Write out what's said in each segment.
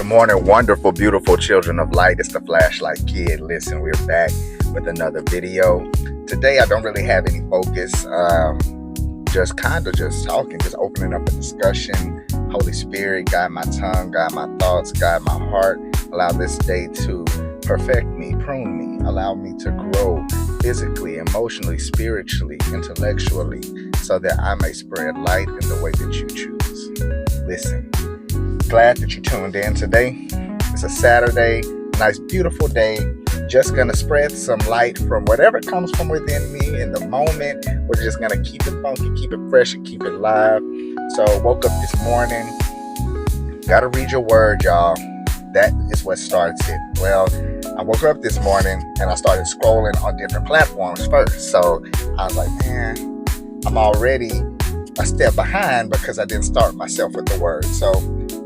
Good morning, wonderful, beautiful children of light. It's the Flashlight Kid. Listen, we're back with another video. Today, I don't really have any focus. Just talking, just opening up a discussion. Holy Spirit, guide my tongue, guide my thoughts, guide my heart. Allow this day to perfect me, prune me, allow me to grow physically, emotionally, spiritually, intellectually, so that I may spread light in the way that you choose. Listen. Glad that you tuned in today. It's a Saturday, nice beautiful day. Just gonna spread some light from whatever comes from within me in the moment. We're just gonna keep it funky, keep it fresh, and keep it live. So woke up this morning, gotta read your word, y'all. That is what starts it. Well, I woke up this morning and I started scrolling on different platforms first. So I was like, man, I'm already a step behind because I didn't start myself with the word. So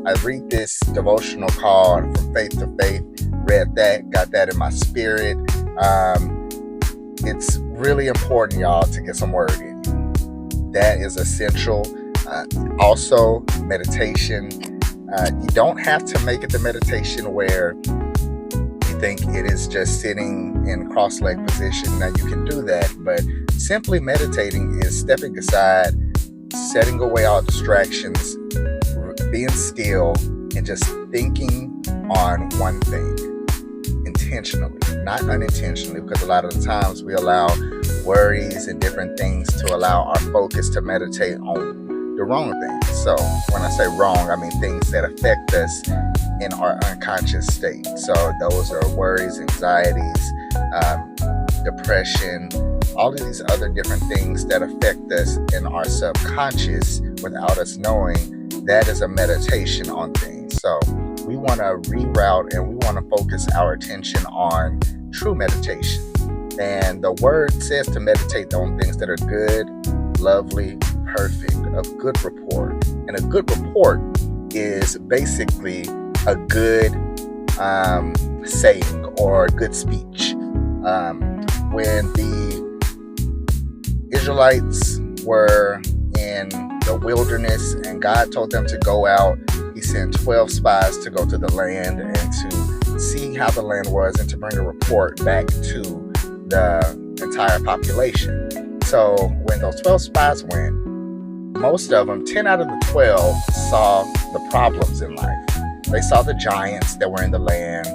I read this devotional called From Faith to Faith, read that, got that in my spirit. It's really important, y'all, to get some word in you. That is essential. Also, meditation. You don't have to make it the meditation where you think it is just sitting in cross-leg position. Now, you can do that, but simply meditating is stepping aside, setting away all distractions, being still, and just thinking on one thing intentionally, not unintentionally, because a lot of the times we allow worries and different things to allow our focus to meditate on the wrong things. So when I say wrong, I mean things that affect us in our unconscious state. So those are worries, anxieties, depression, all of these other different things that affect us in our subconscious without us knowing. That is a meditation on things. So we want to reroute and we want to focus our attention on true meditation. And the word says to meditate on things that are good, lovely, perfect, of good report. And a good report is basically a good saying or a good speech. When the Israelites were in the wilderness and God told them to go out, he sent 12 spies to go to the land and to see how the land was and to bring a report back to the entire population. So when those 12 spies went, most of them, 10 out of the 12, saw the problems in life. They saw the giants that were in the land.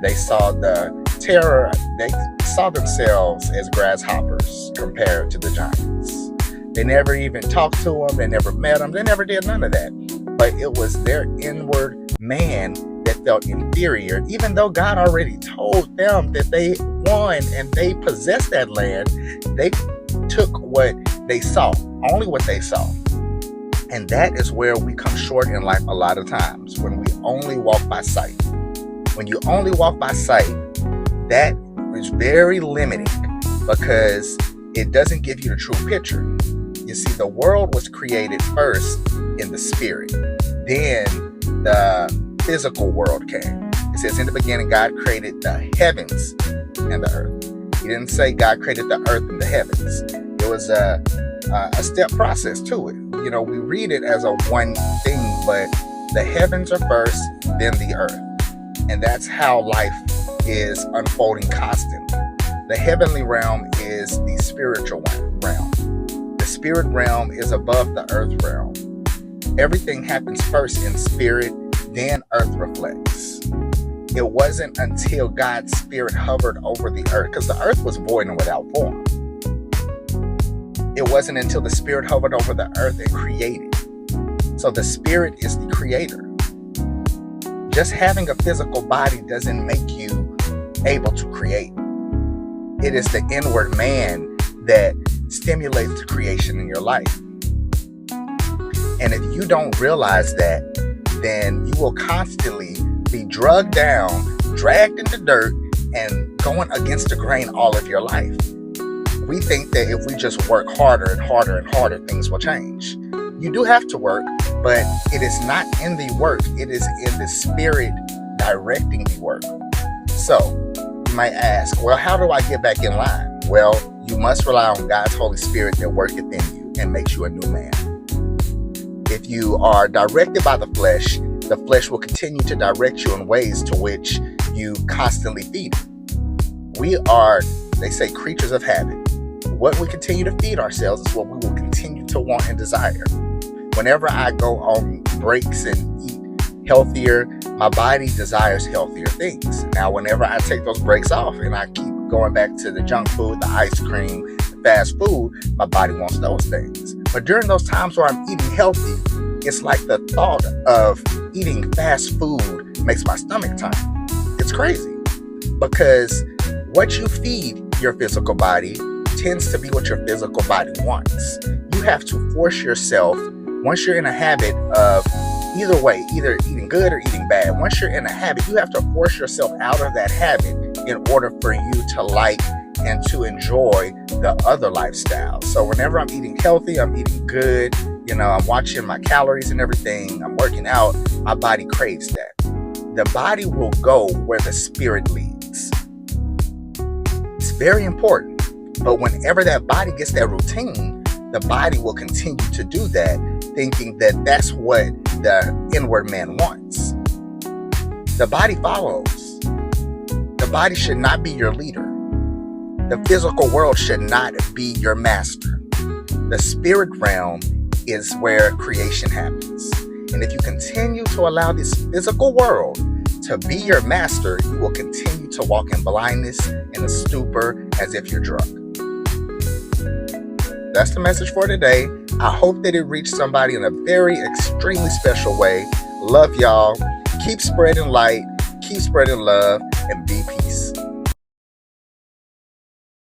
They saw the terror. They saw themselves as grasshoppers compared to the giants. They never even talked to them. They never met them. They never did none of that. But it was their inward man that felt inferior, even though God already told them that they won and they possessed that land. They took what they saw, only what they saw. And that is where we come short in life a lot of times, when we only walk by sight. When you only walk by sight, that is very limiting because it doesn't give you the true picture. You see, the world was created first in the spirit. Then the physical world came. It says, in the beginning, God created the heavens and the earth. He didn't say God created the earth and the heavens. It was a step process to it. You know, we read it as a one thing, but the heavens are first, then the earth. And that's how life is unfolding constantly. The heavenly realm is the spiritual realm. The spirit realm is above the earth realm. Everything happens first in spirit, then earth reflects. It wasn't until God's spirit hovered over the earth, because the earth was void and without form. It wasn't until the spirit hovered over the earth and created. So the spirit is the creator. Just having a physical body doesn't make you able to create. It is the inward man that stimulates creation in your life. And if you don't realize that, then you will constantly be drugged down, dragged into dirt, and going against the grain all of your life. We think that if we just work harder and harder and harder, things will change. You do have to work, but it is not in the work. It is in the spirit directing the work. So you might ask, well, how do I get back in line? Well, you must rely on God's Holy Spirit that worketh in you and makes you a new man. If you are directed by the flesh, the flesh will continue to direct you in ways to which you constantly feed it. We are, they say, creatures of habit. What we continue to feed ourselves is what we will continue to want and desire. Whenever I go on breaks and eat healthier, my body desires healthier things. Now, whenever I take those breaks off and I keep going back to the junk food, the ice cream, the fast food, my body wants those things. But during those times where I'm eating healthy, it's like the thought of eating fast food makes my stomach turn. It's crazy, because what you feed your physical body tends to be what your physical body wants. You have to force yourself, once you're in a habit of either way, either eating good or eating bad, once you're in a habit, you have to force yourself out of that habit in order for you to like and to enjoy the other lifestyle. So whenever I'm eating healthy, I'm eating good, I'm watching my calories and everything, I'm working out, my body craves that. The body will go where the spirit leads. It's very important. But whenever that body gets that routine, the body will continue to do that, thinking that that's what the inward man wants. The body follows. The body should not be your leader. The physical world should not be your master. The spirit realm is where creation happens. And if you continue to allow this physical world to be your master, you will continue to walk in blindness, in a stupor, as if you're drunk. That's the message for today. I hope that it reached somebody in a very extremely special way. Love y'all. Keep spreading light, keep spreading love, and be peace.